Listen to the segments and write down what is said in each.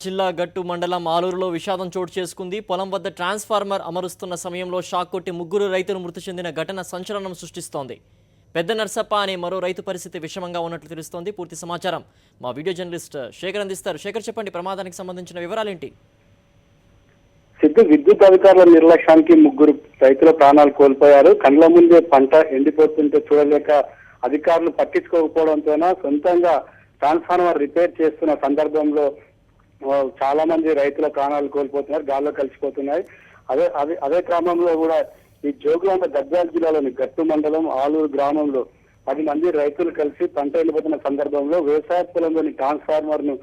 జిల్లా గట్టు మండలం ఆలూరులో విషాదం చోటు చేసుకుంది. పొలం వద్ద ట్రాన్స్ఫార్మర్ అమరుస్తున్న సమయంలో షాక్ కొట్టి ముగ్గురు రైతులు మృతి చెందిన ఘటన సంచలనం సృష్టిస్తోంది. పెద్ద నర్సప్ప అనే మరో రైతు పరిస్థితి విషమంగా ఉన్నట్లు తెలుస్తోంది. పూర్తి సమాచారం మా వీడియో జర్నలిస్ట్ శేఖర్ అందిస్తారు. శేఖర్, చెప్పండి, ప్రమాదానికి సంబంధించిన వివరాలేంటి? సిద్ధు విద్యుత్ అధికారుల నిర్లక్ష్యానికి ముగ్గురు రైతుల ప్రాణాలు కోల్పోయారు. కండ్ల ముందే పంట ఎండిపోతుంటే చూడలేక అధికారులు పట్టించుకోకపోవడంతోన సొంతంగా ట్రాన్స్ఫార్మర్ రిపేర్ చేస్తున్న సందర్భంలో చాలా మంది రైతుల ప్రాణాలు కోల్పోతున్నారు, గాల్లో కలిసిపోతున్నాయి. అదే క్రమంలో కూడా ఈ జోగులాంబ గద్వాల జిల్లాలోని గట్టు మండలం ఆలూరు గ్రామంలో 10 మంది రైతులు కలిసి పంట ఎండిపోతున్న సందర్భంలో వ్యవసాయ పొలంలోని ట్రాన్స్ఫార్మర్ ను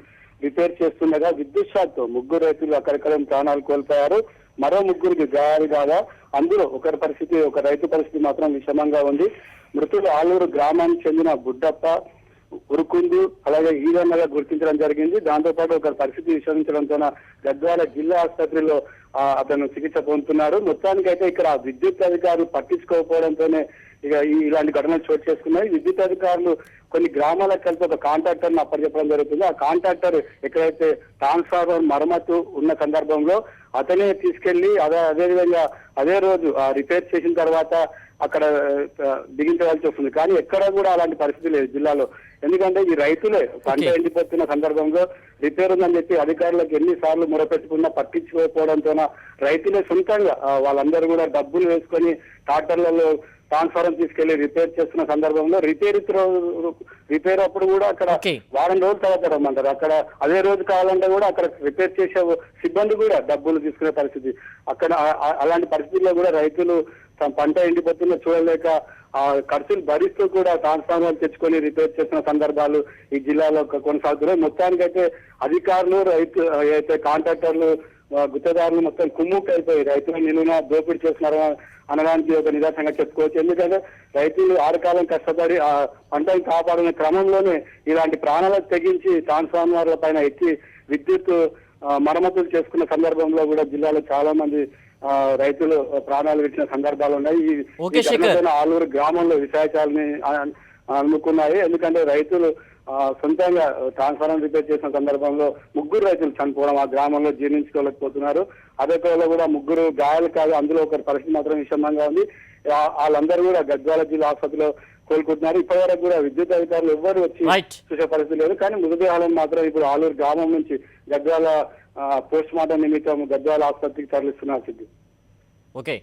రిపేర్ చేస్తుండగా విద్యుత్ షాక్ తో ముగ్గురు రైతులు అక్కడిక్కడ ప్రాణాలు కోల్పోయారు. మరో ముగ్గురికి గాయాలు కాగా అందులో ఒక రైతు పరిస్థితి మాత్రం విషమంగా ఉంది. మృతులు ఆలూరు గ్రామానికి చెందిన బుడ్డప్ప, ఉరుకుందు, అలాగే ఈదన్నగా గుర్తించడం జరిగింది. దాంతో పాటు ఒక పరిస్థితి విషమించడంతో గద్వాల జిల్లా ఆసుపత్రిలో అతను చికిత్స పొందుతున్నారు. మొత్తానికి అయితే ఇక్కడ విద్యుత్ అధికారులు పట్టించుకోకపోవడంతోనే ఇక ఇలాంటి ఘటనలు చోటు చేసుకున్నాయి. విద్యుత్ అధికారులు కొన్ని గ్రామాలకు కలిసి ఒక కాంట్రాక్టర్ ను అప్పచెప్పడం జరుగుతుంది. ఆ కాంట్రాక్టర్ ఎక్కడైతే ట్రాన్స్ఫార్మర్ మరమ్మతు ఉన్న సందర్భంలో అతనే తీసుకెళ్లి అదేవిధంగా అదే రోజు రిపేర్ చేసిన తర్వాత అక్కడ బిగించవలసి వస్తుంది. కానీ ఎక్కడ కూడా అలాంటి పరిస్థితి లేదు జిల్లాలో. ఎందుకంటే ఈ రైతులే పంట ఎండిపోతున్న సందర్భంలో రిపేర్ ఉందని చెప్పి అధికారులకు ఎన్నిసార్లు మొరపెట్టుకున్నా పట్టించుకోకపోవడంతో రైతులే సొంతంగా వాళ్ళందరూ కూడా డబ్బులు వేసుకొని ట్రాక్టర్లలో ట్రాన్స్ఫార్మర్ తీసుకెళ్లి రిపేర్ చేస్తున్న సందర్భంలో రిపేర్ అప్పుడు కూడా అక్కడ వారం రోజులు తర్వాత రమ్మంటారు. అక్కడ అదే రోజు కావాలంటే కూడా అక్కడ రిపేర్ చేసే సిబ్బంది కూడా డబ్బులు తీసుకునే పరిస్థితి. అక్కడ అలాంటి పరిస్థితుల్లో కూడా రైతులు పంట ఎండిపోతున్న చూడలేక ఖర్చులు భరిస్తూ కూడా ట్రాన్స్ఫార్మర్ తెచ్చుకొని రిపేర్ చేసిన సందర్భాలు ఈ జిల్లాలో కొనసాగుతున్నాయి. మొత్తానికైతే అధికారులు అయితే కాంట్రాక్టర్లు గుత్తదారులు మొత్తం కుమ్ముక్ అయిపోయి రైతులు నిలువున దోపిడీ చేస్తున్నారు అనడానికి ఒక నిదర్శనంగా చెప్పుకోవచ్చు. ఎందుకంటే రైతులు ఆరుకాలం కష్టపడి ఆ పంటను కాపాడుకునే క్రమంలోనే ఇలాంటి ప్రాణాలకు తెగించి ట్రాన్స్ఫార్మర్ల పైన ఎక్కి విద్యుత్ మరమ్మతులు చేసుకున్న సందర్భంలో కూడా జిల్లాలో చాలా మంది రైతులు ప్రాణాలు విడిచిన సందర్భాలు ఉన్నాయి. ఈ ఆలూరు గ్రామంలో విషయాచాలని అనుకున్నాయి. ఎందుకంటే రైతులు సొంతంగా ట్రాన్స్ఫార్మర్ రిపేర్ చేసిన సందర్భంలో ముగ్గురు రైతులు చనిపోవడం ఆ గ్రామంలో జీర్ణించుకోలేకపోతున్నారు. అదే కోలో కూడా ముగ్గురు గాయాలు కాదు, అందులో ఒకరి పరిస్థితి మాత్రం విషమంగా ఉంది. వాళ్ళందరూ కూడా గద్వాల జిల్లా ఆసుపత్రిలో కోలుకుంటున్నారు. ఇప్పటివరకు కూడా విద్యుత్ అధికారులు ఎవ్వరు వచ్చి చూసే పరిస్థితి లేదు. కానీ మృతదేహాలను మాత్రం ఇప్పుడు ఆలూరు గ్రామం నుంచి గద్వాల పోస్ట్ మార్టం నిమిత్తం గద్వాల ఆసుపత్రికి తరలిస్తున్నారు. సిద్ధు. ఓకే.